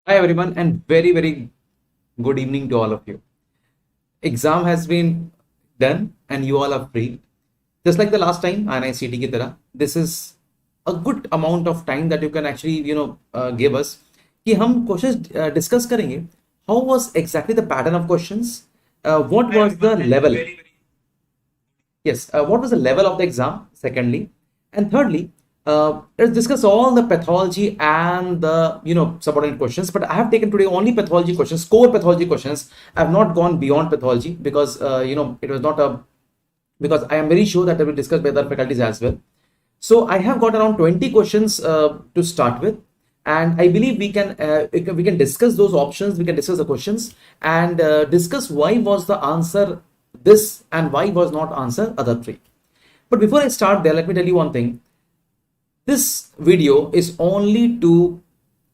Hi everyone and very good evening to all of you. Exam has been done and you all are free. Just like the last time INICT की तरह, this is a good amount of time that you can actually give us कि हम questions discuss करेंगे. How was exactly the pattern of questions? What was the level? Yes, what was the level of the exam? Secondly, and thirdly, let's discuss all the pathology and the subordinate questions. But I have taken today only pathology questions, core pathology questions. I have not gone beyond pathology because it was not a because I am very sure that I will discuss by other faculties as well. So I have got around 20 questions to start with, and I believe we can discuss those options. We can discuss the questions and discuss why was the answer this and why was not answer other three. But before I start there, let me tell you one thing. This video is only to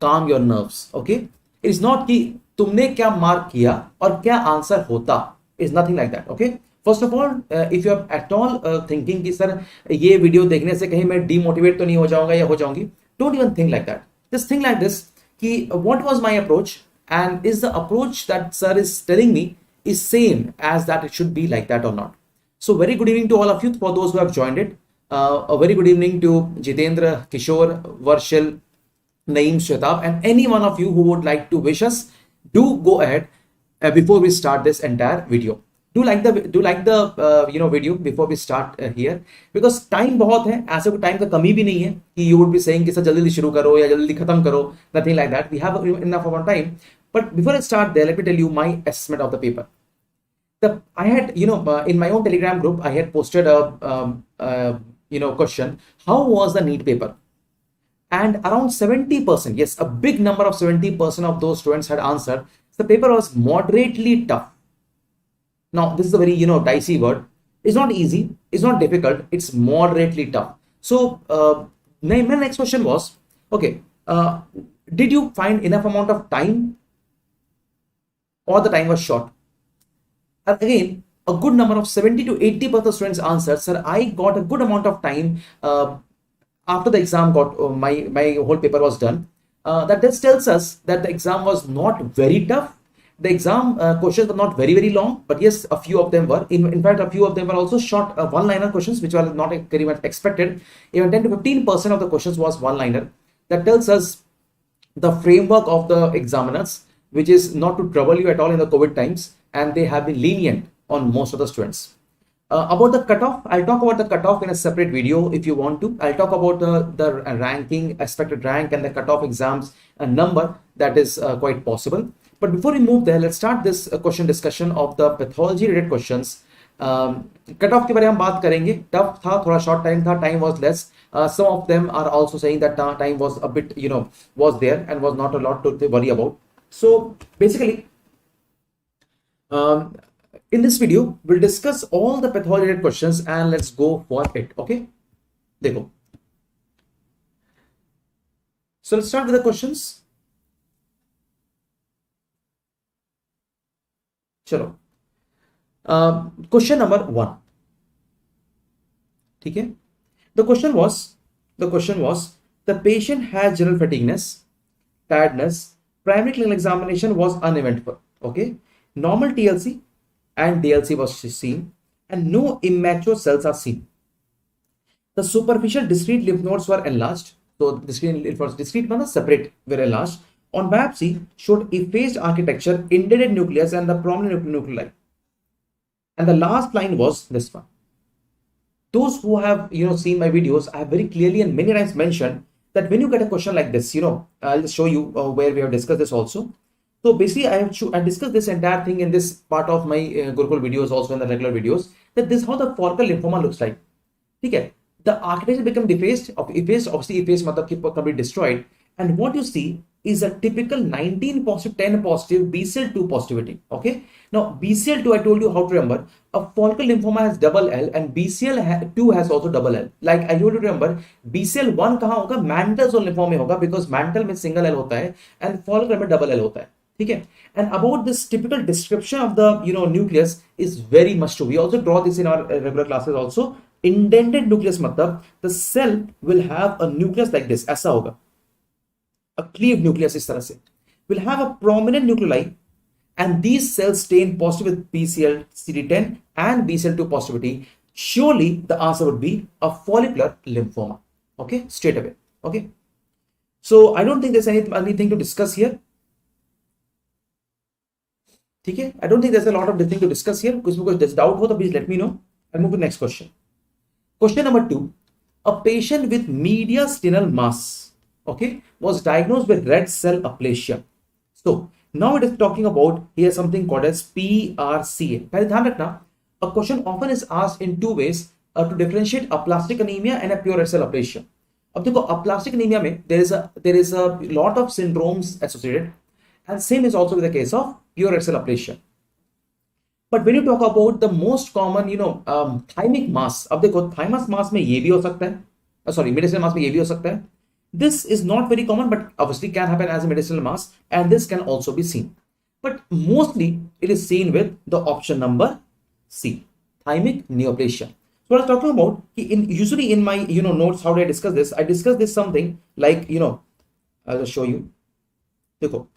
calm your nerves. Okay, it is not कि तुमने क्या mark किया और क्या answer होता. It's nothing like that. Okay. First of all, if you are at all thinking कि sir ये video देखने से कहीं मैं demotivate तो नहीं हो जाऊंगा या हो जाऊंगी, don't even think like that. Just think like this कि what was my approach and is the approach that sir is telling me is same as that it should be like that or not. So very good evening to all of you for those who have joined it. A very good evening to Jitendra, Kishore, Varshil, Naeem, Shwetab, and any one of you who would like to wish us. Do go ahead before we start this entire video. Do like the video before we start here because time बहुत है. ऐसे कोई time का कमी भी नहीं है कि you would be saying कि सर जल्दी शुरू करो या जल्दी खत्म करो. Nothing like that. We have enough of our time. But before I start there, let me tell you my assessment of the paper. I had in my own Telegram group I had posted a question, how was the NEET paper? And around 70%, yes, a big number of 70% of those students had answered the paper was moderately tough. Now this is a very dicey word. It's not easy, it's not difficult, it's moderately tough. So my next question was, okay, did you find enough amount of time or the time was short? And again, a good number of 70 to 80% of students answered, sir, I got a good amount of time after the exam got my whole paper was done. That just tells us that the exam was not very tough. The exam questions were not very long, but yes, a few of them were. In fact, a few of them were also short one-liner questions, which were not very much expected. Even 10 to 15% of the questions was one-liner. That tells us the framework of the examiners, which is not to trouble you at all in the COVID times, and they have been lenient on most of the students. About the cutoff, I'll talk about the cutoff in a separate video if you want to. I'll talk about the ranking, expected rank, and the cutoff exams number that is quite possible. But before we move there, let's start this question discussion of the pathology related questions. Cutoff के बारे में हम बात करेंगे. Tough था, थोड़ा short time था, time was less. Some of them are also saying that time was a bit, was there and was not a lot to worry about. So basically, in this video, we'll discuss all the pathology related questions and let's go for it. Okay, देखो. So let's start with the questions. चलो. Question number 1. ठीक है. The question was the patient has general fatigueness, tiredness. Primary clinical examination was uneventful. Okay. Normal TLC and DLC was seen and no immature cells are seen. The superficial discrete lymph nodes were enlarged. So discrete means separate, were enlarged. On biopsy showed effaced architecture, indented nucleus and the prominent nuclei. And the last line was this one. Those who have seen my videos, I have very clearly and many times mentioned that when you get a question like this, I'll just show you where we have discussed this also. So basically, I discussed this entire thing in this part of my Gurukul videos, also in the regular videos, that this is how the follicular lymphoma looks like. Okay, the architecture become defaced, obviously effaced, completely destroyed, and what you see is a typical 19 positive, 10 positive, BCL2 positivity. Okay, now BCL2, I told you how to remember. A follicular lymphoma has double L and BCL2 has also double L. Like I told you to remember, BCL1 कहाँ होगा? Mantle zone lymphoma में होगा because mantle में single L होता है and follicular में double L होता है. Okay, and about this typical description of the nucleus is very much true. We also draw this in our regular classes also. Indented nucleus मतलब the cell will have a nucleus like this. ऐसा होगा, a cleaved nucleus इस तरह से. will have a prominent nuclei, and these cells stain positive with PCL, CD10 and BCL2 positivity, surely the answer would be a follicular lymphoma. Okay, straight away. Okay, so I don't think there's anything to discuss here. Okay, I don't think there's a lot of thing to discuss here. Because there's doubt ho, please let me know. I'll move to the next question. Question number 2. A patient with mediastinal mass, okay, was diagnosed with red cell aplasia. So now it is talking about here something called as PRCA. पहले ध्यान रखना, a question often is asked in two ways to differentiate aplastic anemia and a pure red cell aplasia. अब देखो, aplastic anemia में there is a lot of syndromes associated, and same is also with the case of pure red cell aplasia. But when you talk about the most common, thymic mass, अब देखो thymus mass में ये भी हो सकता है, mediastinal mass में ये भी हो सकता है. This is not very common, but obviously can happen as a mediastinal mass, and this can also be seen. But mostly it is seen with the option number C, thymic neoplasia. So what I was talking about, usually in my notes, how do I discuss this? I discuss this something like, I'll just show you. देखो,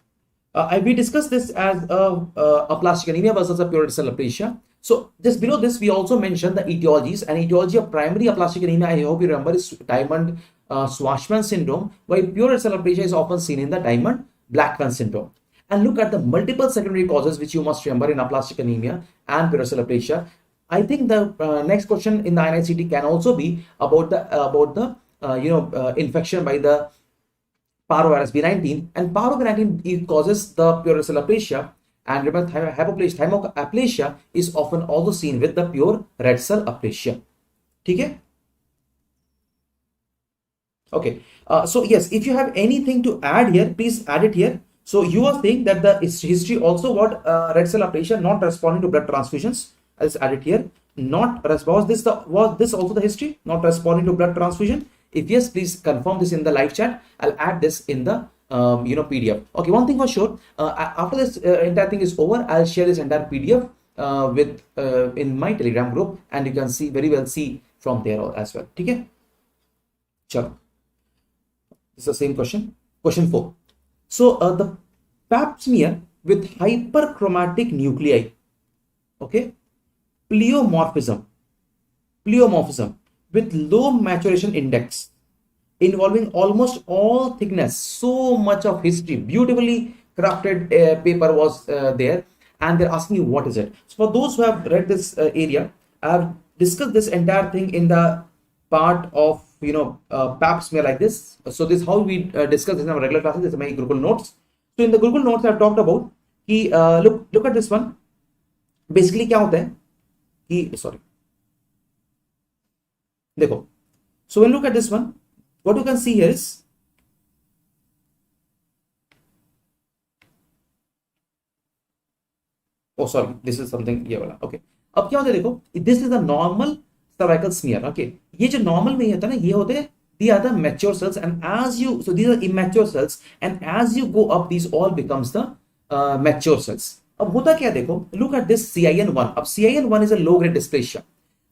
we discussed this as aplastic anemia versus a pure red cell aplasia. So just below this, we also mentioned the etiologies, and etiology of primary aplastic anemia, I hope you remember, is Diamond Schwarzman syndrome, while pure red cell aplasia is often seen in the Diamond Blackman syndrome. And look at the multiple secondary causes which you must remember in aplastic anemia and pure red cell aplasia. I think the next question in the NICT can also be about the infection by the parvovirus B19, and parvovirus causes the pure red cell aplasia, and remember hypoplasia is often also seen with the pure red cell aplasia. Okay? Okay. So yes, if you have anything to add here, please add it here. So you are saying that the history also got red cell aplasia not responding to blood transfusions. I'll just add it here. Was this also the history? Not responding to blood transfusion? If yes, please confirm this in the live chat. I'll add this in the PDF. Okay, one thing for sure. After this entire thing is over, I'll share this entire PDF in my Telegram group, and you can very well see from there as well. Okay. Chalo. This is the same question. Question 4. So the pap smear with hyperchromatic nuclei. Okay. Pleomorphism with low maturation index involving almost all thickness. So much of history, beautifully crafted paper was there, and they're asking you what is it. So for those who have read this area, I have discussed this entire thing in the part of pap smear like this. So this is how we discuss this in our regular classes. This is my Gurukul notes. So in the Gurukul notes I've talked about look at this one. Basically क्या होता है कि देखो, so when you look at this one, what you can see here is this is something ये वाला. Okay, अब क्या होता है देखो, this is the normal cervical smear. Okay, ये जो normal में होता है ना, ये होते हैं, these are the mature cells, and so these are immature cells, and as you go up, these all becomes the mature cells. अब होता क्या देखो, look at this CIN1. अब CIN1 is a low grade dysplasia.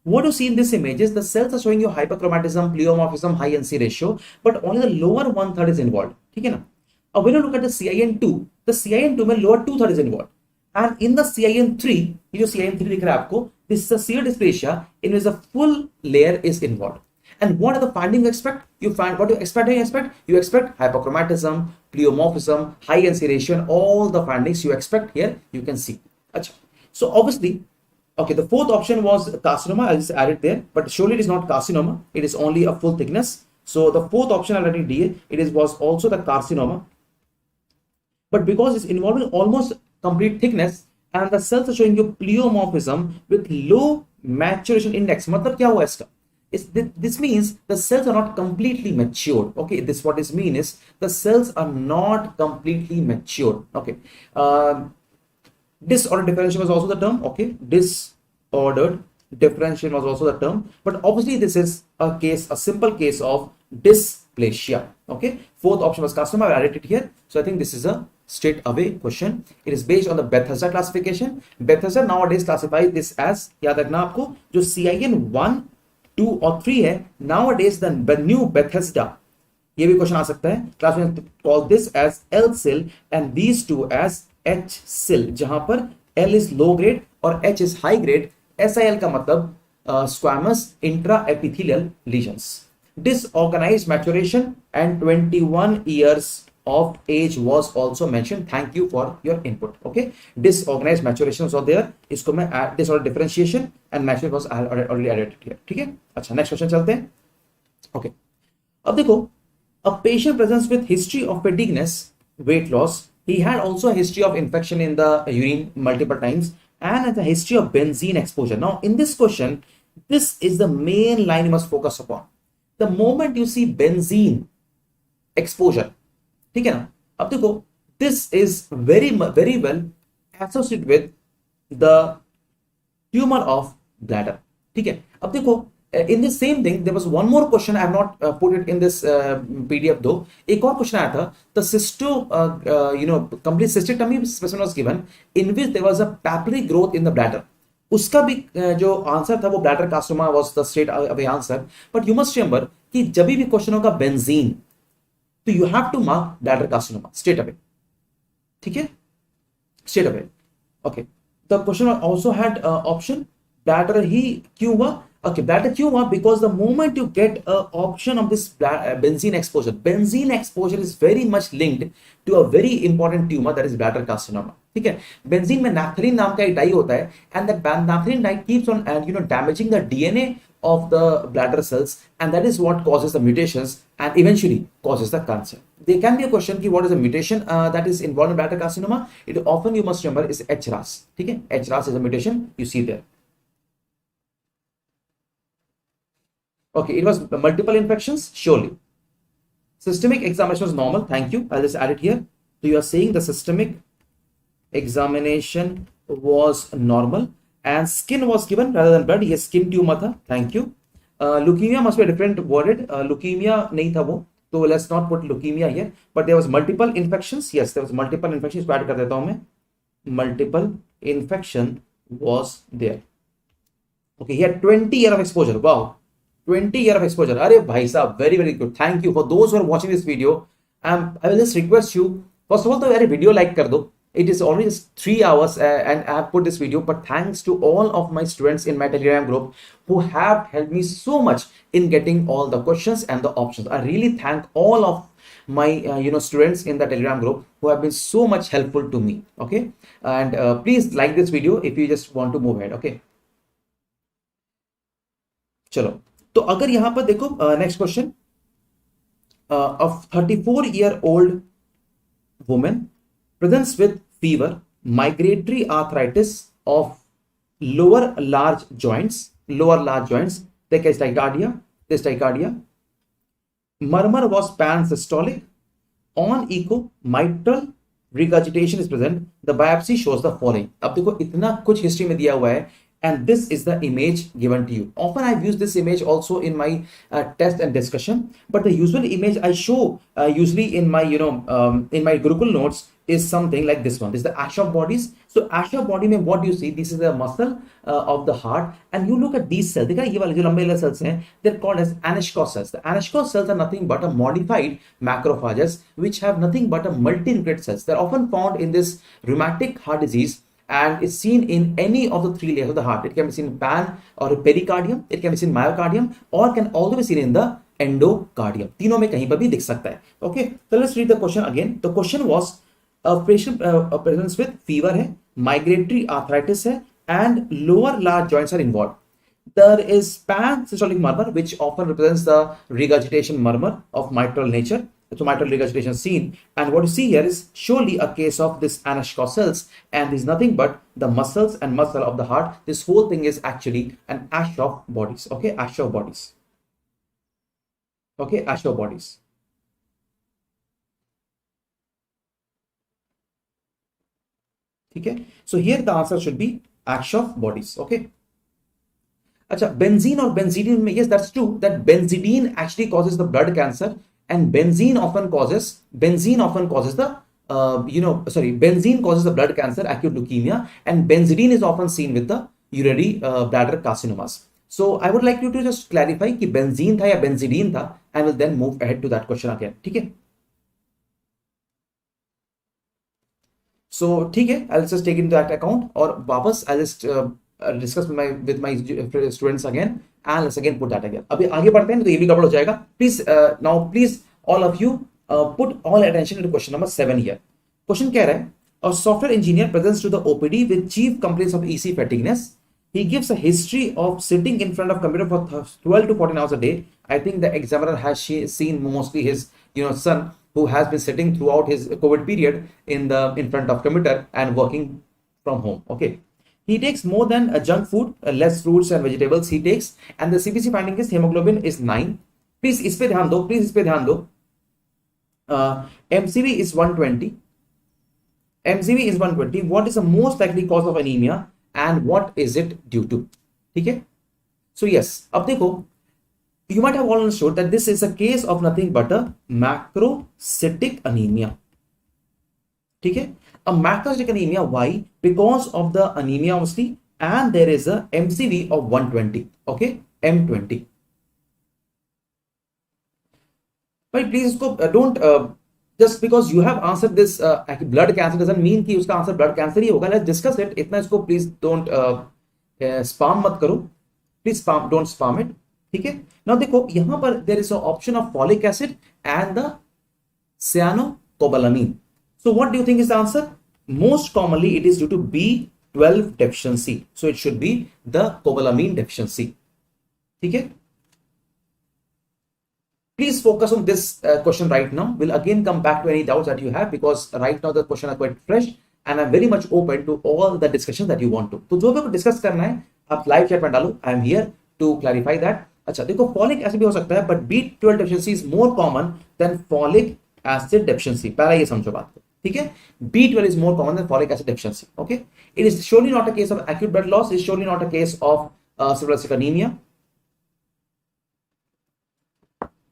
What you see in this image is the cells are showing you hyperchromatism, pleomorphism, high NC ratio, but only the lower 1/3 is involved. ठीक है ना? Now when you look at the CIN2, the CIN2 में lower 2/3 is involved, and in the CIN3, ये जो CIN3 दिख रहा है आपको, this is a severe dysplasia in which a full layer is involved. And what are the findings you expect? What do you expect? You expect hyperchromatism, pleomorphism, high NC ratio, and all the findings you expect here you can see. Achha. So obviously, okay, the fourth option was carcinoma. I'll just add it there, but surely it is not carcinoma. It is only a full thickness. So the fourth option I'm writing D. Was also the carcinoma, but because it's involving almost complete thickness, and the cells are showing you pleomorphism with low maturation index. मतलब क्या हुआ इसका? This means the cells are not completely matured. Okay, what this means is the cells are not completely matured. Okay, disordered differentiation was also the term. Okay, disordered differentiation was also the term, but obviously this is a simple case of dysplasia. Okay, fourth option was carcinoma. I added it here, so I think this is a straight away question. It is based on the Bethesda classification. Bethesda nowadays classifies this as, याद रखना आपको, जो CIN 1, 2 और 3 है, nowadays the new Bethesda ये भी question आ सकता है क्लास में. Call this as L cell and these two as H cell, जहां पर एल इज लो ग्रेड और H is high grade. SIL का मतलब squamous intraepithelial lesions. Disorganized maturation and 21 years of age was also mentioned. Thank you for your input. Okay, disorganized maturation was there. इसको मैं disorder differentiation and maturation was already added here. ठीक है. अच्छा, next question चलते हैं. Okay, अब देखो, a patient presents with history of fatigueness, weight loss. He had also a history of infection in the urine multiple times and a history of benzene exposure. Now, in this question, this is the main line you must focus upon. The moment you see benzene exposure, ठीक है ना, अब देखो, this is very well associated with the tumor of bladder. ठीक है. अब देखो, in the same thing there was one more question. I have not put it in this PDF though. एक और क्वेश्चन आया था, the complete cystectomy specimen was given in which there was a papillary growth in the bladder. उसका भी जो answer था वो bladder carcinoma was the straight away answer. But you must remember कि जब भी क्वेश्चन होगा बेंजीन, तो you have to mark bladder carcinoma straight away. ठीक है, straight away. Okay, the question also had option bladder ही क्यों हुआ. Okay, bladder क्यों हुआ? Because the moment you get a option of this benzene exposure is very much linked to a very important tumor, that is bladder carcinoma. ठीक है. Benzene में naphthalene नाम का एक डाई होता है, and that naphthalene dye keeps on damaging the DNA of the bladder cells, and that is what causes the mutations and eventually causes the cancer. There can be a question कि what is the mutation that is involved in bladder carcinoma. It often you must remember is HRAS. ठीक है, HRAS is a mutation you see there. Okay, it was multiple infections, surely. Systemic examination was normal. Thank you. I'll just add it here. So you are saying the systemic examination was normal and skin was given rather than blood. Yes, skin tumor tha. Thank you. Leukemia must be a different worded. Leukemia nahi tha wo. So let's not put leukemia here. But there was multiple infections. Yes, there was multiple infections. इसको add कर देता हूं मैं. Multiple infection was there. Okay, he had 20 years of exposure. Wow. 20 years of exposure. Arey bhai sahab, very good. Thank you for those who are watching this video. I will just request you, first of all, to यार video like कर दो. It is already 3 hours and I have put this video, but thanks to all of my students in my Telegram group who have helped me so much in getting all the questions and the options. I really thank all of my students in the Telegram group who have been so much helpful to me. Okay, and please like this video if you just want to move ahead. Okay, चलो. तो अगर यहां पर देखो, next question, of 34-year-old woman presents with fever, migratory arthritis of lower large joints, there is tachycardia, murmur was pansystolic, on echo mitral regurgitation is present, the biopsy shows the following. अब देखो, इतना कुछ history में दिया हुआ है, and this is the image given to you. Often I've used this image also in my test and discussion, but the usual image I show usually in my in my Gurukul notes is something like this one. This is the ash of bodies. So ash of body में what do you see? This is the muscle of the heart, and you look at these cells. देखा ये वाले जो लंबे वाले cells हैं, they're called as Anschkoll cells. The Anschkoll cells are nothing but a modified macrophages which have nothing but a multi-nucleate cells. They're often found in this rheumatic heart disease, and it's seen in any of the 3 layers of the heart. It can be seen in pan or pericardium, it can be seen in myocardium, or can also be seen in the endocardium. तीनों में कहीं पर भी दिख सकता है. Okay, so let's read the question again. The question was a patient presents with fever है, migratory arthritis है, and lower large joints are involved. There is pansystolic murmur, which often represents the regurgitation murmur of mitral nature. So mitral regurgitation seen, and what you see here is surely a case of this Anschkoll cells, and is nothing but the muscles and muscle of the heart. This whole thing is actually an ash of bodies. Okay, ash of bodies. Okay, ash of bodies. Okay, so here the answer should be ash of bodies. Okay. अच्छा, benzene or benzidine में, yes, that's true that benzidine actually causes the blood cancer. And benzene often causes the benzene causes the blood cancer, acute leukemia, and benzidine is often seen with the urinary bladder carcinomas. So I would like you to just clarify कि benzene था या benzidine था, and will then move ahead to that question again. ठीक है, so ठीक है, I will just take in that account, और वापस I just discuss with my students again, and let's again put that again. अभी आगे बढ़ते हैं तो ये भी गड़बड़ हो जाएगा. Please now please all of you put all attention to question number 7 here. Question कह रहा है, a software engineer presents to the OPD with chief complaints of EC fatigueness. He gives a history of sitting in front of computer for 12 to 14 hours a day. I think the examiner has seen mostly his son who has been sitting throughout his COVID period in front of computer and working from home. Okay. He takes more than a junk food, less fruits and vegetables he takes, and the CBC finding is hemoglobin is 9. Please इस पे ध्यान दो, please इस पे ध्यान दो. MCV is 120. MCV is 120. What is the most likely cause of anemia and what is it due to? ठीक है. So yes, अब देखो, you might have all understood that this is a case of nothing but a macrocytic anemia. ठीक है. A macrocytic anemia. Why? Because of the anemia obviously, and there is a MCV of 120. Okay, M20. But please इसको don't just because you have answered this blood cancer doesn't mean कि उसका answer blood cancer ही होगा. Let's discuss it. इतना इसको please don't spam मत करो. Please don't spam it. ठीक है. Now देखो यहाँ पर there is an option of folic acid and the cyanocobalamin. So what do you think is the answer? Most commonly it is due to B12 deficiency. So it should be the cobalamin deficiency. ठीक है. Please focus on this question right now. We'll again come back to any doubts that you have, because right now the question are quite fresh and I'm very much open to all the discussion that you want to. तो जो भी discuss करना है आप live chat में डालो. I am here to clarify that. अच्छा देखो, फॉलिक एसिड भी हो सकता है, but B12 deficiency is more common than folic acid deficiency. पहला ये समझो बात को. ठीक है, B12 is more common than folic acid deficiency. Okay, it is surely not a case of acute blood loss, is surely not a case of cirrhosis anaemia.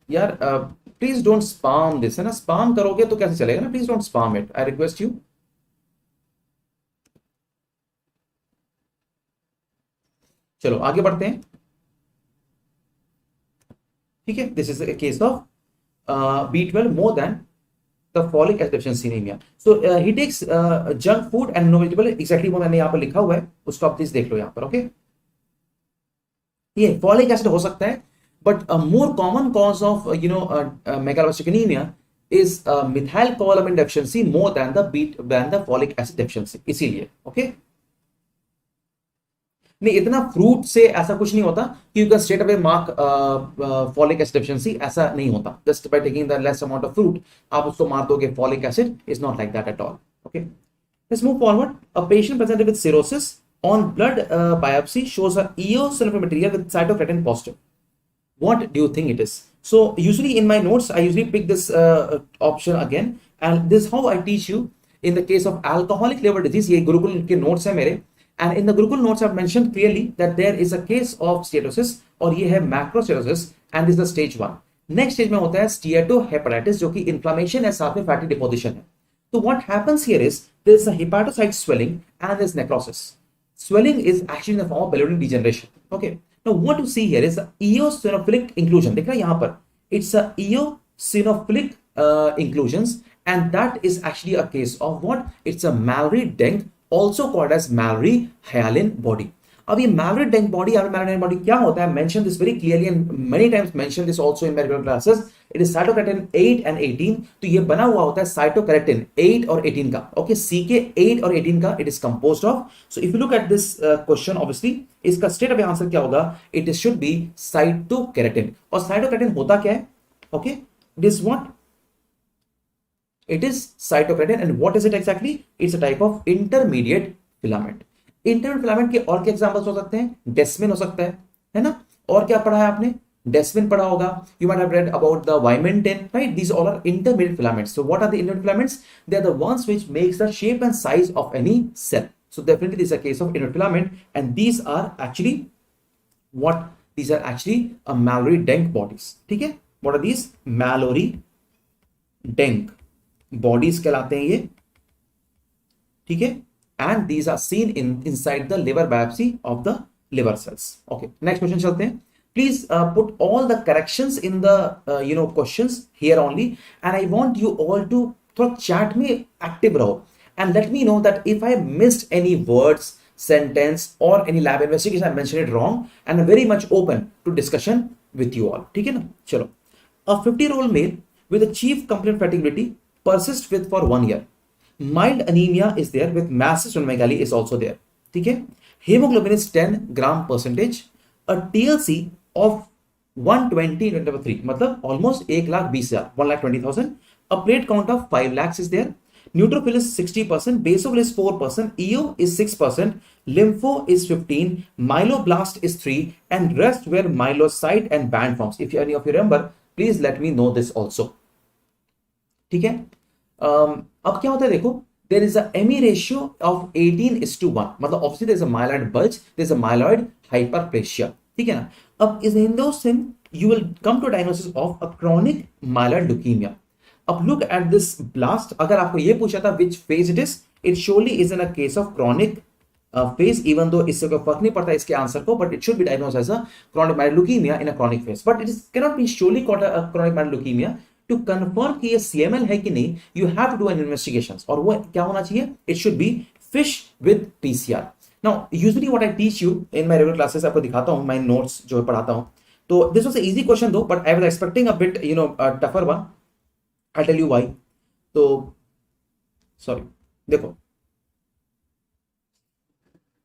यार please don't spam this, है ना. Spam करोगे तो कैसे चलेगा ना. Please don't spam it, I request you. चलो आगे बढ़ते हैं. ठीक है, this is a case of B12 more than the folic acid deficiency anaemia. So he takes junk food and no vegetable. Exactly वो मैंने यहां पर लिखा हुआ है, उसको आप प्लीज देख लो यहां पर. ओके, ये फॉलिक एसिड हो सकता है, but a more common cause of megaloblastic anemia is methylcobalamin deficiency more than the folic acid deficiency. इसीलिए ओके. नहीं, इतना फ्रूट से ऐसा कुछ नहीं होता कि you can straight away mark folic acid deficiency. ऐसा नहीं होता. Just by taking the less amount of fruit आप उसको मार दोगे folic acid. Is not like that at all. Okay, let's move forward. A patient presented with cirrhosis on blood biopsy shows a eosinophilic material with cytokeratin positive. What do you think it is? So usually in my notes I usually pick this option again, and this is how I teach you in the case of alcoholic liver disease. ये गुरुकुल के notes है मेरे, and in the Gurukul notes I've mentioned clearly that there is a case of steatosis, और ये है macrosteatosis, and this is the stage 1. next stage में होता है steatohepatitis, जो कि inflammation है साथ में fatty deposition है. So what happens here is there is a hepatocyte swelling and there is necrosis. Swelling is actually in the form of ballooning degeneration. Okay. Now what you see here is the eosinophilic inclusion. देख रहे हैं यहाँ पर, it's a eosinophilic inclusions, and that is actually a case of what? It's a Mallory-Denk, also called as Mallory-Hyalin body. अब ये Mallory-Denk body, Mallory-Denk body क्या होता है? Mention this very clearly and many times mention this also in medical classes. It is cytokeratin 8 and 18. तो ये बना हुआ होता है cytokeratin 8 और 18 का. Okay, CK 8 और 18 का it is composed of. So if you look at this question, obviously इसका straight away answer क्या होगा? It should be cytokeratin. और cytokeratin होता क्या है? Okay, it is what? It is cytokeratin, and what is it exactly? It's a type of intermediate filament. Intermediate filament के और क्या एग्जांपल्स हो सकते हैं? डेस्मिन हो सकता है ना. और क्या पढ़ा है आपने? डेस्मिन पढ़ा होगा. You might have read about the vimentin, right. These all are intermediate filaments. So what are the intermediate filaments? They are the ones which makes the shape and size of any cell. So definitely this is a case of intermediate filament, and these are actually what? These are actually a Mallory-Denk bodies. ठीक है, what are these? Mallory-Denk bodies कहलाते हैं ये. ठीक है, and these are seen inside the liver biopsy of the liver cells. Okay, next question चलते हैं. Please put all the corrections in the questions here only, and I want you all to थोड़ा chat में active रहो and let me know that if I missed any words, sentence or any lab investigation I mentioned it wrong, and I'm very much open to discussion with you all. ठीक है ना? चलो. A 50-year-old male with a chief complaint fatiguity persists with for 1 year. Mild anemia is there with massive splenomegaly is also there. ठीक है? Hemoglobin is 10 gram percentage. A TLC of 120/3 मतलब almost 1,20,000, 1,20,000. A plate count of 5 lakhs is there. Neutrophil is 60%, basophil is 4%, EO is 6%, lympho is 15, myeloblast is 3, and rest were myelocyte and band forms. If any of you remember, please let me know this also. ठीक है? अब क्या होता है देखो, there is a ME ratio of 18:1, मतलब obviously there is a myeloid bulge, there is a myeloid hyperplasia. ठीक है ना? अब in those things you will come to a diagnosis of a chronic myeloid leukemia. अब look at this blast. अगर आपको ये पूछा था which phase it is, it surely is in a case of chronic phase, even though इससे कोई फर्क नहीं पड़ता इसके आंसर को, but it should be diagnosed as a chronic myeloid leukemia in a chronic phase. But it cannot be surely called a chronic myeloid leukemia. To confirm कि ये CML है कि नहीं, you have to do an investigations. और वो क्या होना चाहिए? It should be fish with PCR. Now, usually what I teach you in my regular classes, आपको दिखाता हूँ my notes जो पढ़ाता हूँ. तो this was an easy question though, but I was expecting a bit a tougher one. I'll tell you why. तो sorry, देखो.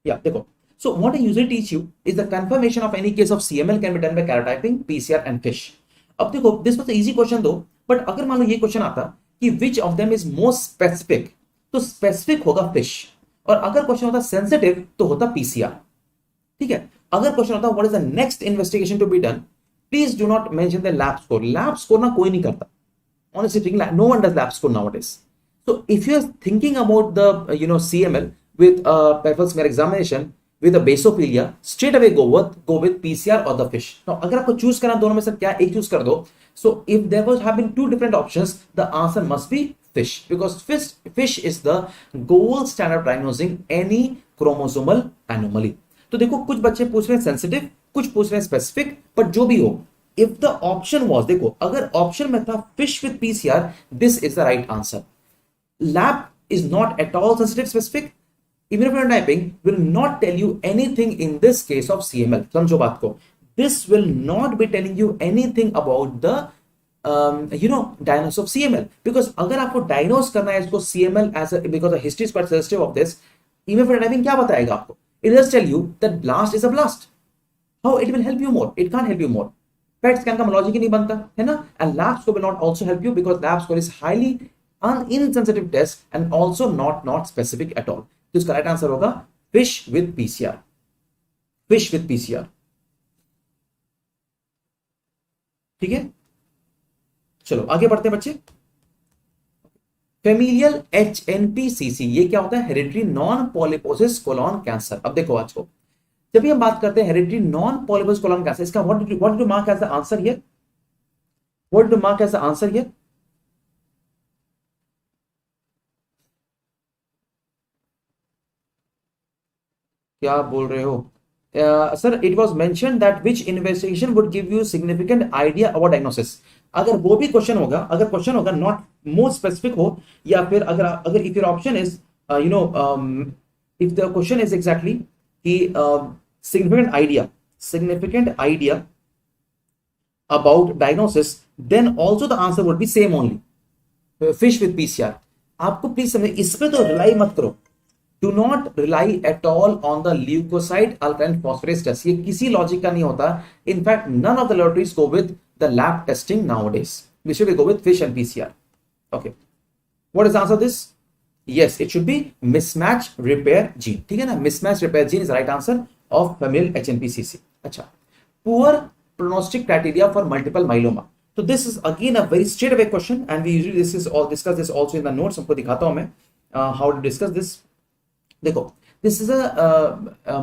Yeah, देखो. So what I usually teach you is the confirmation of any case of CML can be done by karyotyping, PCR and FISH. अब देखो, this was an easy question though, but अगर मान लो ये question आता कि which of them is most specific, तो specific होगा FISH, और अगर क्वेश्चन होता sensitive तो होता PCR. ठीक है? अगर क्वेश्चन होता what is the next investigation to be done, please do not mention the lab score. Lab score ना कोई नहीं करता. Honestly speaking, no one does lab score nowadays. So if you are thinking about the CML with peripheral smear examination with a basophilia, straight away go with PCR or the FISH. Now अगर आपको choose करना दोनों में से क्या एक choose कर दो, so if there was have been two different options, the answer must be FISH, because FISH is the gold standard diagnosing any chromosomal anomaly. तो देखो, कुछ बच्चे पूछ रहे हैं सेंसिटिव, कुछ पूछ रहे हैं स्पेसिफिक, बट जो भी हो, if the option was, देखो अगर ऑप्शन में था fish with PCR, this is the right answer. Lab is not at all sensitive specific. Immunophenotyping will not tell you anything in this case of CML. समझो बात को. This will not be telling you anything about the diagnosis of CML, because अगर आपको diagnose करना है इसको CML as a, because the history is quite sensitive of this, immunophenotyping क्या बताएगा आपको? It will tell you that blast is a blast. How it will help you more? It can't help you more. PET scan का logic ही नहीं बनता है ना, and lab score will not also help you because lab score is highly insensitive test and also not specific at all. तो इसका right answer होगा fish with PCR. Fish with PCR. ठीक है, चलो आगे बढ़ते हैं बच्चे. फेमिलियल HNPCC ये क्या होता है? Hereditary non polyposis colon cancer. अब देखो आज को जब भी हम बात करते हैं hereditary non polyposis colon cancer, इसका what do mark as the answer here? What do mark as the answer here? क्या बोल रहे हो sir? It was mentioned that which investigation would give you significant idea about diagnosis. अगर वो भी question होगा, अगर क्वेश्चन होगा नॉट मोर स्पेसिफिक हो, या फिर अगर if your option is if the question is exactly कि significant idea about diagnosis, then also the answer would be same only, fish with PCR. आपको प्लीज समझे, इस पे तो रिलाई मत करो. Do not rely at all on the leukocyte alkaline phosphatase test. ये किसी लॉजिक का नहीं होता. In fact, none of the laboratories go with the lab testing nowadays. We should go with fish and PCR. Okay. What is the answer to this? Yes, it should be mismatch repair gene. ठीक है ना? Mismatch repair gene is the right answer of familial HNPCC. अच्छा. Poor prognostic criteria for multiple myeloma. So this is again a very straight away question, and we usually discuss this also in the notes. आपको दिखाता हूं मैं how to discuss this. देखो, this is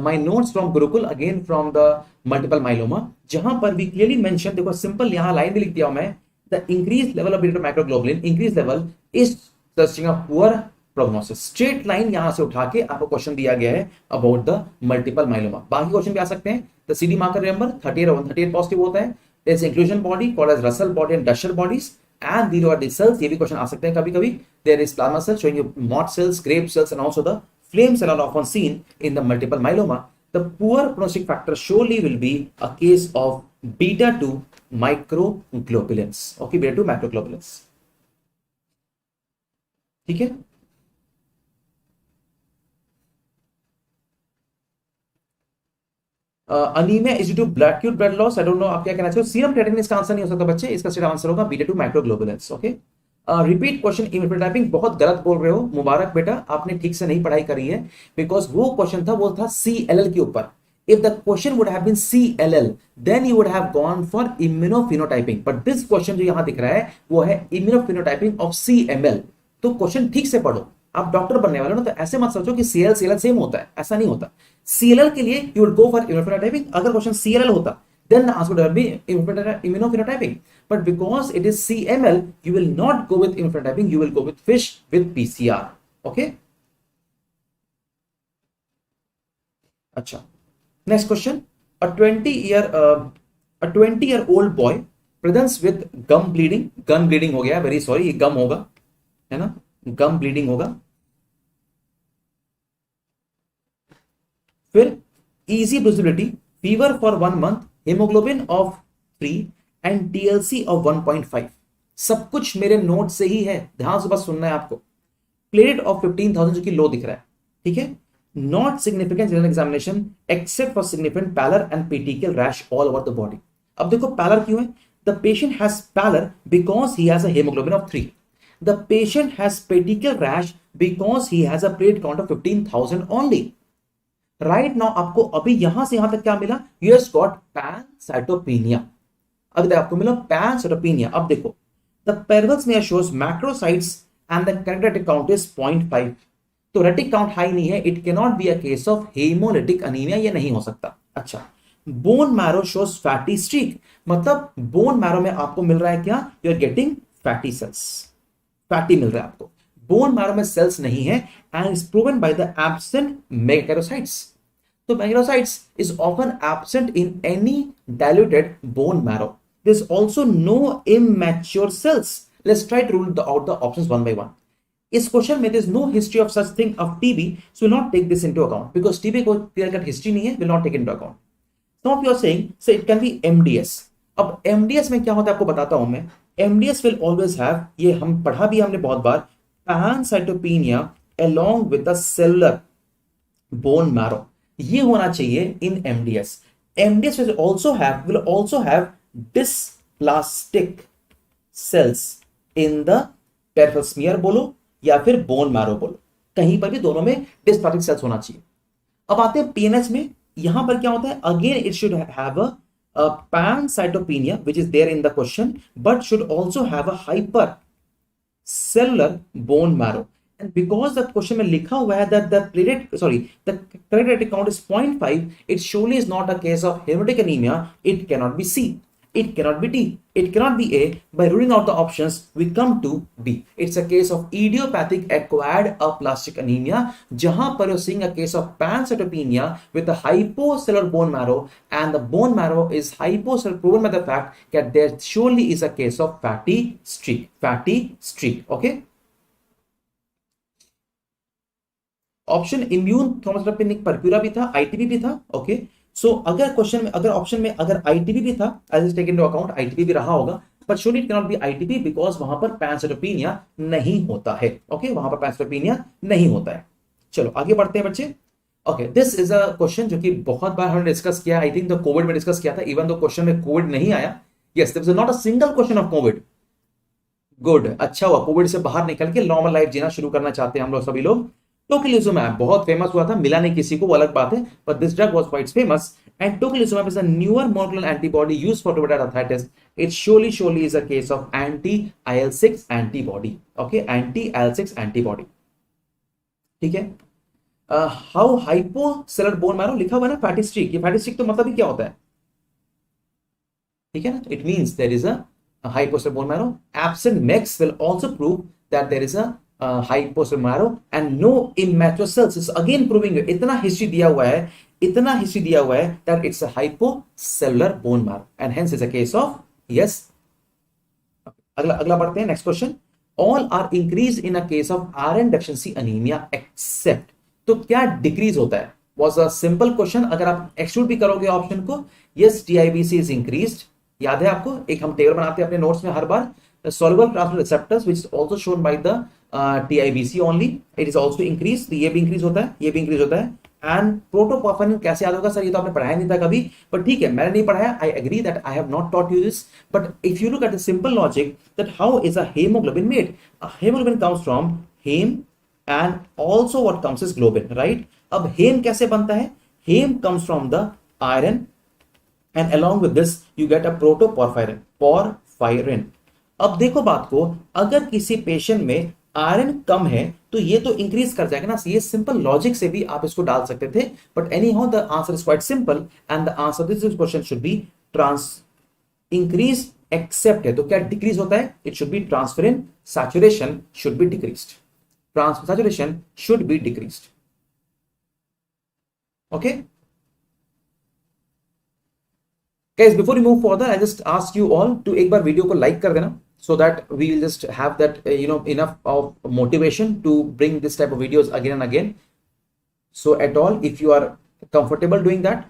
my notes from Gurukul, again from the multiple myeloma, जहां पर we clearly mention, देखो simple यहाँ line भी लिख दिया हूं मैं, the increased level of beta macroglobulin, increased level is suggesting a poor prognosis. Straight line यहां से उठा के आपको क्वेश्चन दिया गया है अबाउट द मल्टीपल माइलोमा। बाकी क्वेश्चन भी आ सकते हैं। द सीडी मार्कर रिमेंबर 38 और 138 पॉजिटिव होता है। There's inclusion body called as Russell body and Dusher bodies, and these are the cells. ये भी क्वेश्चन आ सकते हैं कभी कभी। There is plasma cells showing you Mott cells, Grape cells, and also the flame cell are often seen in the multiple myeloma. The poor prognostic factor surely will be a case of beta 2 microglobulins. Okay, beta 2 microglobulins. ठीक है। Anaemia is due to acute blood loss. I don't know आप क्या कहना चाहते हो। Serum creatinine इसका answer नहीं हो सकता बच्चे, इसका सीधा आंसर होगा बीटा 2 माइक्रोग्लोबुलिन्स। ओके, रिपीट क्वेश्चन इमिटाइपिंग बहुत गलत बोल रहे हो। मुबारक बेटा, आपने ठीक से नहीं पढ़ाई करी है, बिकॉज वो क्वेश्चन था वो था CLL के ऊपर। If the question would have been CLL, then you would have gone for immunophenotyping. But this question जो यहां दिख रहा है वो है immunophenotyping of CML। तो क्वेश्चन ठीक से पढ़ो। आप डॉक्टर बनने वाले हो ना, तो ऐसे मत सोचो कि CLL सेम होता है, ऐसा नहीं होता। CLL के लिए you would go for immunophenotyping। अगर क्वेश्चन CLL होता then the answer would have been immunophenotyping, but because it is CML you will not go with immunophenotyping, you will go with FISH with PCR। okay, अच्छा, next question। a 20-year-old boy presents with gum bleeding हो गया, very sorry, ये गम होगा, है ना, गम bleeding होगा। फिर easy visibility, fever for 1 month, hemoglobin of 3 and TLC of 1.5। सब कुछ मेरे नोट से ही है, ध्यान से बस सुनना है आपको। प्लेटेलेट ऑफ 15,000 जो कि लो दिख रहा है, ठीक है। Not significant general examination except for significant pallor and petechial rash all over the body. अब देखो पैलर क्यों है? The patient has pallor because he has a haemoglobin of 3। The patient has petechial rash because he has a platelet count of 15,000 only. Right now आपको अभी यहां से यहां तक क्या मिला? You have got pancytopenia. अभी तक आपको मिला पैनसाइटोपेनिया। अब देखो the peripheral smear shows macrocytes and the retic count is 0.5। तो रेटिक काउंट हाई नहीं है, it can not be a case of haemolytic anaemia, ये नहीं हो सकता। अच्छा, bone marrow shows fatty streak, मतलब बोन मैरो में आपको मिल रहा है क्या? You are getting fatty cells, fatty मिल रहा है आपको। बोन मैरो में सेल्स नहीं है and is proven by the absent megakaryocytes. तो मेगाकारोसाइट्स is often absent in any diluted bone marrow. There is also no immature cells. Let's try to rule out the options one by one. इस क्वेश्चन में there's no history of such thing of TB, so will not take this into account because TB को clear cut history नहीं है, will not take into account. Some of you are saying, so it can be MDS. अब MDS में क्या होता है आपको बताता हूं मैं। MDS will always have, ये हम पढ़ा भी हमने बहुत बार, pancytopenia along with the cellular bone marrow, ये होना चाहिए in MDS. MDS will also have dysplastic cells in the peripheral smear बोलो या फिर बोन मैरो बोलो, कहीं पर भी दोनों में डिस्प्लास्टिक सेल्स होना चाहिए। अब आते हैं पीएनएच में। यहां पर क्या होता है? Again it should have a pancytopenia which is there in the question, but should also have a hypercellular bone marrow. And because the question में लिखा हुआ है that the platelet count is 0.5, it surely is not a case of hemolytic anemia. It cannot be C. It cannot be D. It cannot be A. By ruling out the options, we come to B. It's a case of idiopathic acquired aplastic anemia, जहां पर you're seeing a case of pancytopenia with a hypocellular bone marrow, and the bone marrow is hypocellular, proven by the fact that there surely is a case of fatty streak. Fatty streak. Okay. Option immune thrombocytopenic purpura भी था, ITB भी था। Okay, सो अगर question में, अगर option में अगर ITB भी था, as take into account ITB भी रहा होगा, but surely it can not be ITB because वहां पर पैनसाइटोपेनिया नहीं होता है। ओके, वहां पर पैनसाइटोपेनिया नहीं होता है। चलो आगे बढ़ते हैं बच्चे। Okay, this is a question जो कि बहुत बार हमने डिस्कस किया। आई थिंक द कोविड में डिस्कस किया था, इवन दो क्वेश्चन में कोविड नहीं आया। Yes, there was not a single question of COVID. Good, अच्छा हुआ, कोविड से बाहर निकल के नॉर्मल लाइफ जीना शुरू करना चाहते हैं हम लोग सभी लोग। टोकेलिजुमैब बहुत फेमस हुआ था, मिला नहीं किसी को, वो अलग बात है, but this drug was quite famous and tocilizumab is a newer monoclonal antibody used for rheumatoid arthritis. It surely is a case of anti-IL-6 antibody. Okay, anti-IL-6 antibody. ठीक है। हाउ हाइपोसेलुलर बोन मैरो लिखा हुआ है ना, fatty streak. ये fatty streak तो मतलब ही क्या होता है? ठीक है ना, it means there is a hypocellular bone marrow. Absent MEX will also prove that there is a hypocellular marrow and no immature cells. Is again proving इतना हिस्ट्री दिया हुआ है, इतना हिस्ट्री दिया हुआ है that it's a hypocellular bone marrow and hence is a case of yes. अगला अगला पढ़ते हैं next question. All are increase in a case of iron deficiency anaemia except. तो क्या डिक्रीज होता है? Was a simple question. अगर आप एक्सक्लूड भी करोगे ऑप्शन को, यस टीआईबीसी इज इंक्रीज्ड. याद है आपको, एक हम टेबल बनाते हैं अपने नोट्स में हर बार. soluble plasma receptors which is also shown by the TIBC only, it is also increased. ये भी इंक्रीज होता है, ये भी इंक्रीज होता है. एंड प्रोटोपॉर्फिरिन कैसे याद होगा सर, ये तो आपने पढ़ाया नहीं था कभी, पर ठीक है मैंने नहीं पढ़ाया. I agree that I have not taught you this, but if you look at the simple logic that how is a haemoglobin made. Haemoglobin comes from haem and also what comes is globin, right. अब haem कैसे बनता है? Haem comes from the iron and along with this you get a protoporphyrin, porphyrin. अब देखो बात को, अगर किसी पेशेंट में आयरन कम है तो ये तो इंक्रीज कर जाएगा ना. ये सिंपल लॉजिक से भी आप इसको डाल सकते थे, but anyhow the answer is quite simple and the answer this question should be trans increase except है. तो क्या डिक्रीज होता है? It should be transferrin saturation should be decreased. Saturation should be decreased. Okay guys, before we move further, I just ask you all to एक बार video को like कर देना, so that we will just have that enough of motivation to bring this type of videos again and again. So at all, if you are comfortable doing that,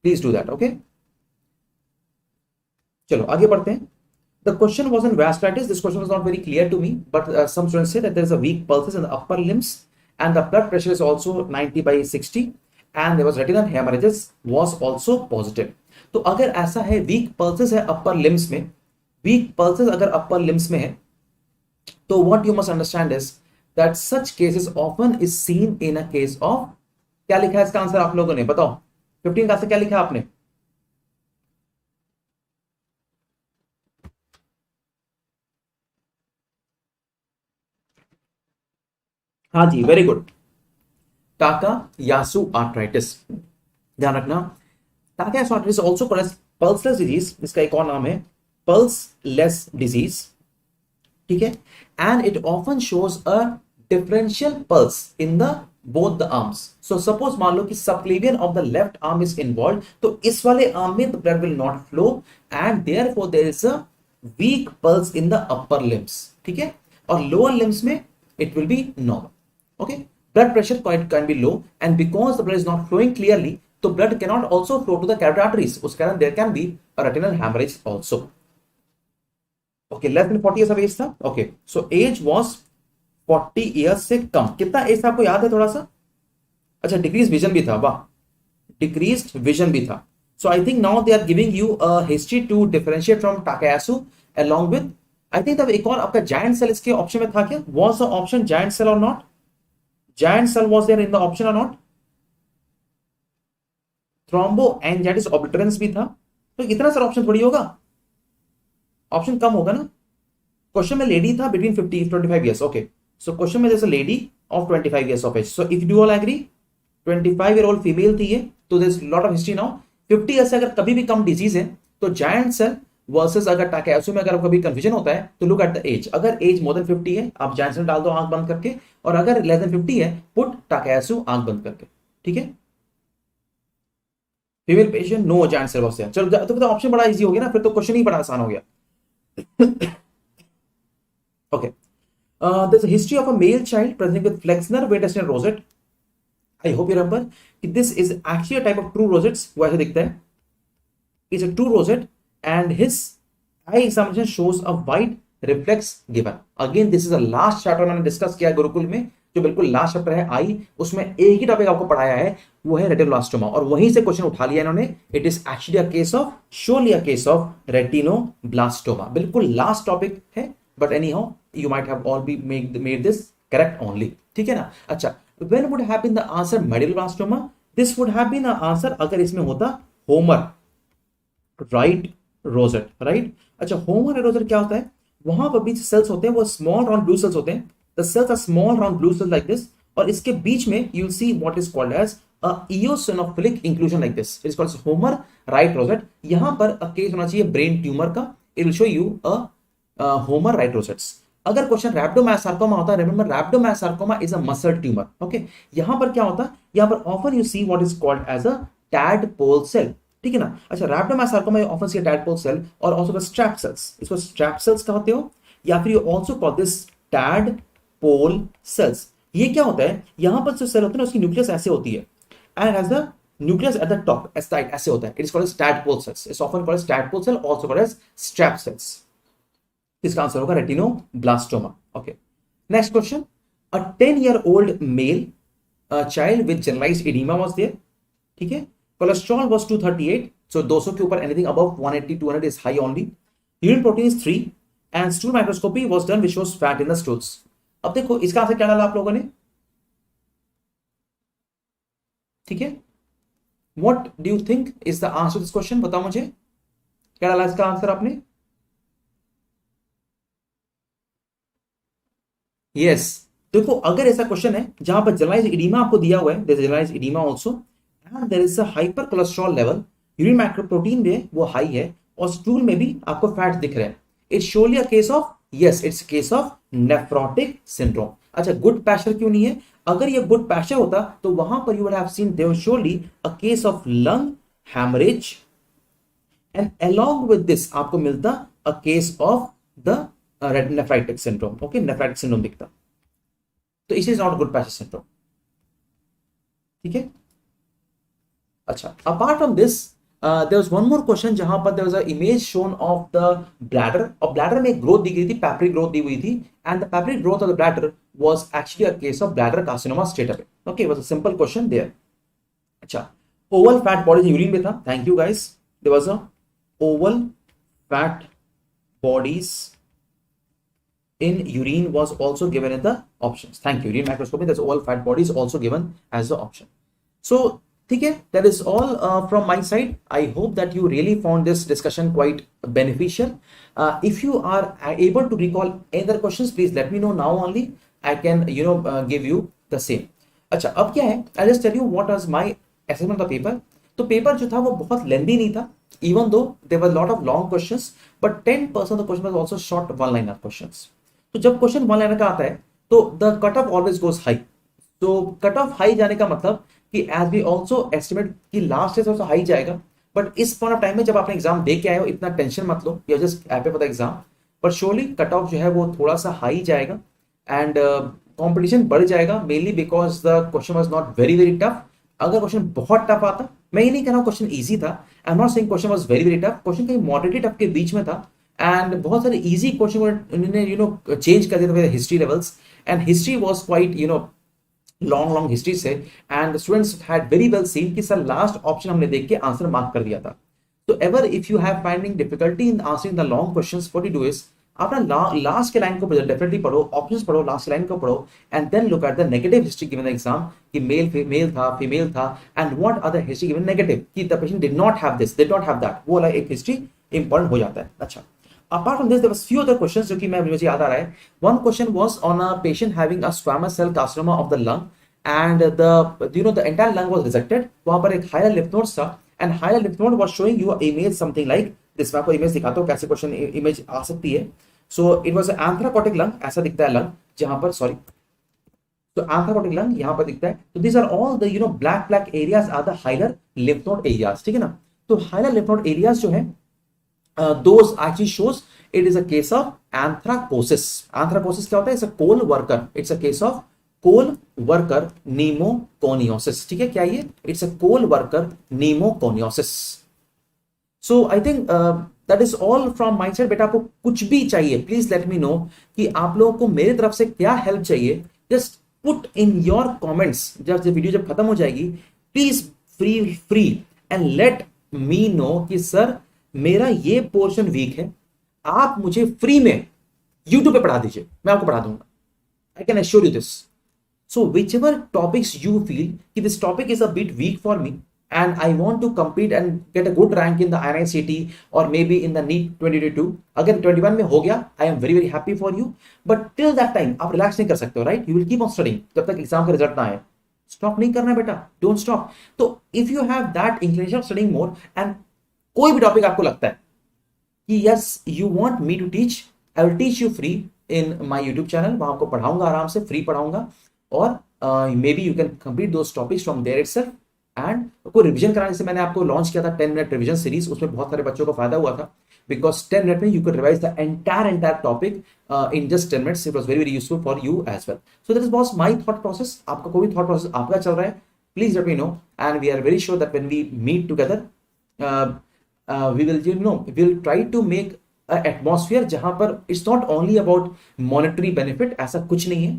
please do that. Okay, चलो आगे बढ़ते हैं. The question was on vasculitis. This question was not very clear to me, but some students say that there is a weak pulses in the upper limbs and the blood pressure is also 90/60 and there was retinal hemorrhages was also positive. तो अगर ऐसा है, week pulses है upper limbs में, week pulses अगर upper limbs में है, तो what you must understand is that such cases often is seen in a case of. क्या लिखा है इसका आंसर आप लोगों ने बताओ? 15 का से क्या लिखा आपने? हाँ जी, वेरी गुड. Takayasu arthritis. ध्यान रखना, Takayasu arthritis also called as pulseless disease. इसका एक और नाम है पल्सलेस डिजीज, ठीक है. And it often shows a differential pulse in the both the arms. So suppose मान लो कि subclavian of the left arm is involve, तो इस वाले आर्म में the blood will not flow and therefore there is a weak pulse in the upper limbs, ठीक है. और लोअर लिम्स में it will be normal. Okay, blood pressure can be low and because the blood is not flowing clearly, so blood cannot also flow to the carotid arteries. उस कारण there can be a retinal hemorrhage also. Okay, less than 40 years of age था. Okay, so age was 40 years से कम. कितना as था आपको याद है थोड़ा सा? अच्छा, डिक्रीज विजन भी था. वाह, डिक्रीज विजन भी था. So I think now they are giving you a history to differentiate from Takayasu along with, I think तब एक और आपका giant cell इसके ऑप्शन में था क्या? Was the option giant cell or not? Giant cell was there in the option or not? Thromboangiitis obliterans भी था. तो इतना सारा ऑप्शन थोड़ी होगा, ऑप्शन कम होगा ना. क्वेश्चन में लेडी था between 50 to 25 years. Okay, so question में जैसे lady of 25 years of age. So if you all agree, 25-year-old female थी ये, तो there's lot of history now. 50 years से अगर कभी भी कम डिजीज है तो जायंट सेल वर्सेस अगर टाकायासु में अगर कभी कंफ्यूजन होता है तो लुक एट द एज. अगर एज मोर देन 50 है आप जायंट सेल डाल दो आंख बंद करके, और अगर लेस देन 50 है पुट टाकायासु आंख बंद करके, ठीक है. Female patient no giant cell versus. चलो तो ऑप्शन बड़ा इजी हो गया ना, फिर तो क्वेश्चन ही बड़ा आसान हो गया. Okay, there's a history of a male child presenting with flexner mediastinal rosette. I hope you remember this is actually a type of true rosettes. वो ऐसे दिखता है, it's a true rosette and his eye examination shows a white reflex given. Again this is the last chapter मैंने discuss किया गुरुकुल में, जो बिल्कुल last chapter है आई, उसमें एक ही टॉपिक आपको पढ़ाया है, वो है रेटिनोब्लास्टोमा, और वहीं से क्वेश्चन उठा लिया इन्होंने. It is actually a case of, surely a case of retinoblastoma. बिल्कुल लास्ट टॉपिक है, but anyhow you might have all be made this correct only, ठीक है ना. अच्छा, when would have been the answer medulloblastoma? This would have been the answer अगर इसमें होता Homer Wright rosette, right. अच्छा, Homer Wright rosette क्या होता है? वहां पर बीच सेल्स होते हैं, वो स्मॉल राउंड ब्लू सेल्स होते हैं. The cells are small round blue cells like this, और इसके बीच में you will see what is called as a eosinophilic inclusion like this. It is called Homer Wright rosette. यहां पर case होना चाहिए ब्रेन ट्यूमर का. It will show you a Homer Wright rosettes. अगर क्वेश्चन रैप्डोमायोसार्कोमा होता है, remember rhabdomyosarcoma is a muscle tumour, okay. यहां पर क्या होता है, यहां पर often you see what is called as a tadpole cell, ठीक है ना। अच्छा, rhabdomyosarcoma you often see a tadpole cell और आल्सो द स्ट्रैप सेल्स, इसको स्ट्रैप सेल्स कहते हो या फिर you also call this tadpole cells. ये क्या होता है, यहां पर जो सेल होते हैं ना उसकी न्यूक्लियस ऐसे होती है and has the nucleus at the top ऐसे होता है, it is called as tadpole cells, it's often called as tadpole cell, also called as strap cells। इसका आंसर होगा retinoblastoma, okay. Next question, a 10-year-old male child with generalized edema was there, ठीक है। Cholesterol was 238, so 200 के ऊपर anything above 180 200 is high only, urine protein is 3 and stool microscopy was done which shows fat in the stools। अब देखो इसका answer क्या डाला आप लोगों ने, ठीक है। What do you think is the answer to this question? बताओ मुझे, क्या डाला इसका आंसर आपने? Yes, देखो अगर ऐसा क्वेश्चन है जहां पर जनरलाइज्ड एडिमा आपको दिया हुआ है, there is generalised oedema also and there is a hyper cholesterol level, urine microprotein में वो हाई है और स्टूल में भी आपको फैट दिख रहा है, it's surely a case of, yes it's case of nephrotic syndrome. अच्छा, गुड पैशर क्यों नहीं है? अगर ये गुड पैशर होता तो वहां पर you would have seen there surely a case of lung haemorrhage and along with this आपको मिलता a case of the nephritic syndrome, okay, nephritic syndrome दिखता। तो it is not Goodpasture syndrome, ठीक है। अच्छा, apart from this there was one more question जहां पर there was a image shown of the bladder, और bladder में एक growth दी गई थी, papillary growth दी हुई थी and the papillary growth of the bladder was actually a case of bladder carcinoma straight away, okay, it was a simple question there। अच्छा, oval fat bodies urine में था, thank you guys, there was a oval fat bodies in urine was also given in the options, thank you, urine microscopy there's oval fat bodies also given as the option। So ठीक है, that is all from my side। I hope that you really found this discussion quite beneficial। If you are able to recall any other questions, please let me know now only, I can give you the same। अच्छा, अब क्या है, I'll just tell you what was my assessment of the paper। तो paper जो था वो बहुत लेंदी नहीं था, even though there were a lot of long questions, but 10% of the question was also short one-liner questions। तो जब क्वेश्चन वन लाइनर का आता है तो the cutoff always goes high। तो कट ऑफ हाई जाने का मतलब कि एज वी ऑल्सो एस्टिमेट कि लास्ट से हाई जाएगा, बट इस पॉइंट ऑफ टाइम में जब आपने एग्जाम दे के आए हो इतना टेंशन मत लो, you just apply for the exam, but surely cut off जो है वो थोड़ा सा हाई जाएगा एंड कंपटीशन बढ़ जाएगा, mainly because the question was not very very tough. अगर क्वेश्चन बहुत टफ आता, मैं ये नहीं कह रहा हूँ क्वेश्चन ईजी था, I am not saying question was very very tough, question कहीं मॉडरेटली टफ के बीच में था एंड बहुत सारे इजी क्वेश्चन उन्होंने चेंज कर दिया था history levels and history was quite long history से and students had very well seen कि सर लास्ट ऑप्शन हमने देख के आंसर मार्क कर दिया था। तो ever if you have finding difficulty in answering the long questions, what you do is अपना लास्ट के लाइन को डेफिनेटली पढ़ो, ऑप्शंस पढ़ो, लास्ट लाइन को पढ़ो and then look at the negative history given the exam कि male female था, female था and what other history given negative कि the patient did not have this, did not have that, वो वाला एक history important हो जाता है। अच्छा, apart from this there was few other questions जो कि मुझे याद आ रहा है। one question was on a patient having a squamous cell carcinoma of the lung and the entire lung was resected। वहां पर एक higher lymph nodes था and higher lymph node was showing you a image something like this। मैं आपको image दिखाता हूँ कैसे question image आ सकती है। so it was an anthracotic lung, ऐसा दिखता है लंग जहां पर, सॉरी, तो anthracotic lung यहां पर दिखता है। तो these are all the black areas are the higher lymph node areas, ठीक है ना। तो higher lymph node areas जो है those actually shows it is a case of anthracosis। anthracosis क्या होता है? It's a coal worker, it's a case of coal worker pneumoconiosis, ठीक है। क्या ये? It's a coal worker pneumoconiosis। so I think that is all from my side। बेटा आपको कुछ भी चाहिए प्लीज लेट मी नो कि आप लोगों को मेरी तरफ से क्या हेल्प चाहिए, just put in your comments. जब वीडियो जब खत्म हो जाएगी please free and let me no कि सर मेरा ये पोर्शन वीक है, आप मुझे फ्री में YouTube पे पढ़ा दीजिए, मैं आपको पढ़ा दूंगा। I can assure you this. So whichever topics you feel कि this topic is a bit weak for me and I want to compete and get a good rank in the NICT or maybe in the NEET 2022, अगर 21 में हो गया I am very very happy for you, but till that time आप relax नहीं कर सकते हो, right? You will keep on studying जब तक एग्जाम का रिजल्ट ना आए। स्टॉप नहीं करना बेटा, डोंट स्टॉप। तो if you have that inclination of studying more and कोई भी टॉपिक आपको लगता है कि yes you want me to teach, I will teach you free, in my YouTube channel, वहां आपको पढ़ाऊंगा, आराम से फ्री पढ़ाऊंगा, और maybe you can complete those topics from there itself. And कोई रिवीजन कराने से मैंने आपको लॉन्च किया था 10 मिनट रिवीजन सीरीज, उसमें बहुत सारे बच्चों को फायदा हुआ था, बिकॉज 10 मिनट में you can revise the entire topic in just 10 minutes. It was very very useful for you as well. So that is was my thought process. आपका कोई भी थॉट प्रोसेस आपका चल रहा है, please let me know, and we are very sure that when we meet together we will, you know, we'll try to make a atmosphere जहां पर it's not only about monetary benefit, ऐसा कुछ नहीं है।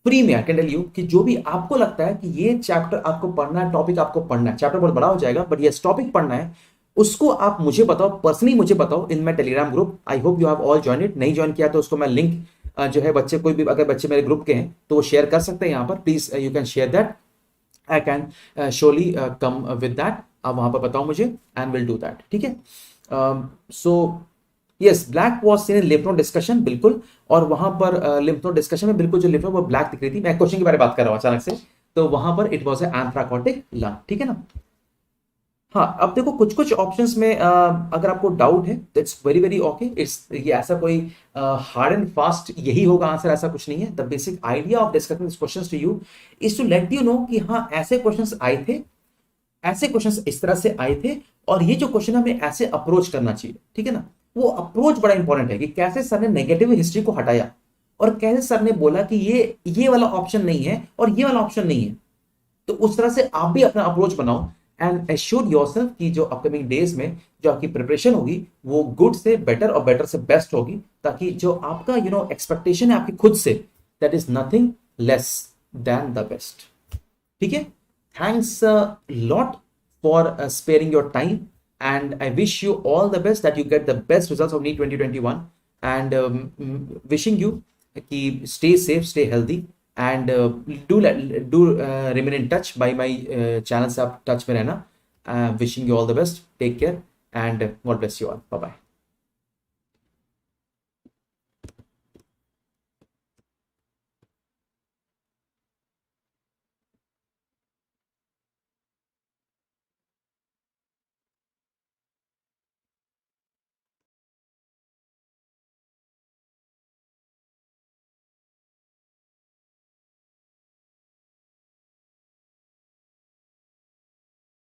फ्री में I can tell you कि जो भी आपको लगता है कि ये चैप्टर आपको पढ़ना है, टॉपिक आपको पढ़ना है, चैप्टर बहुत बड़ा हो जाएगा बट ये टॉपिक पढ़ना है, उसको आप मुझे बताओ, पर्सनली मुझे बताओ in my Telegram group. I hope you have all join it. नहीं ज्वाइन किया तो उसको मैं लिंक जो है, बच्चे कोई भी अगर बच्चे मेरे ग्रुप के हैं तो वो शेयर कर सकते हैं यहाँ पर। Please you can share that, I can surely come with that. आप वहां पर बताओ मुझे एंड विल डू दैट, ठीक है। So yes, black was seen in lymph node discussion, बिल्कुल। और वहां पर लिम्फ नोड डिस्कशन में बिल्कुल जो लिम्फ नोड वो ब्लैक दिख रही थी। मैं क्वेश्चन के बारे में बात कर रहा हूं अचानक से, तो वहां पर इट वॉज ए एंथ्राकोटिक लंग, ठीक है ना। हाँ, अब देखो कुछ कुछ ऑप्शंस में अगर आपको डाउट है तो it's very very okay. It's ये ऐसा कोई हार्ड एंड फास्ट यही होगा आंसर, ऐसा कुछ नहीं है। The basic idea of discussing this questions to you is to let you know कि हाँ, ऐसे क्वेश्चंस आए थे, ऐसे क्वेश्चंस इस तरह से आए थे, और ये जो क्वेश्चन हमें ऐसे अप्रोच करना चाहिए, ठीक है ना। वो अप्रोच बड़ा इंपॉर्टेंट है कि कैसे सर ने नेगेटिव हिस्ट्री को हटाया, और कैसे सर ने बोला कि ये वाला ऑप्शन नहीं है और ये वाला ऑप्शन नहीं है। तो उस तरह से आप भी अपना अप्रोच बनाओ एंड एश्योर योरसेल्फ कि जो अपकमिंग डेज में जो आपकी प्रिपरेशन होगी वो गुड से बेटर और बेटर से बेस्ट होगी, ताकि जो आपका एक्सपेक्टेशन है आपकी खुद से, that is nothing less than the best, ठीक है। Thanks a lot for sparing your time, and I wish you all the best, that you get the best results of NEET 2021, and wishing you कि stay safe, stay healthy, and do remain in touch by my channel से आप touch में रहना। Wishing you all the best, take care, and God bless you all. Bye bye.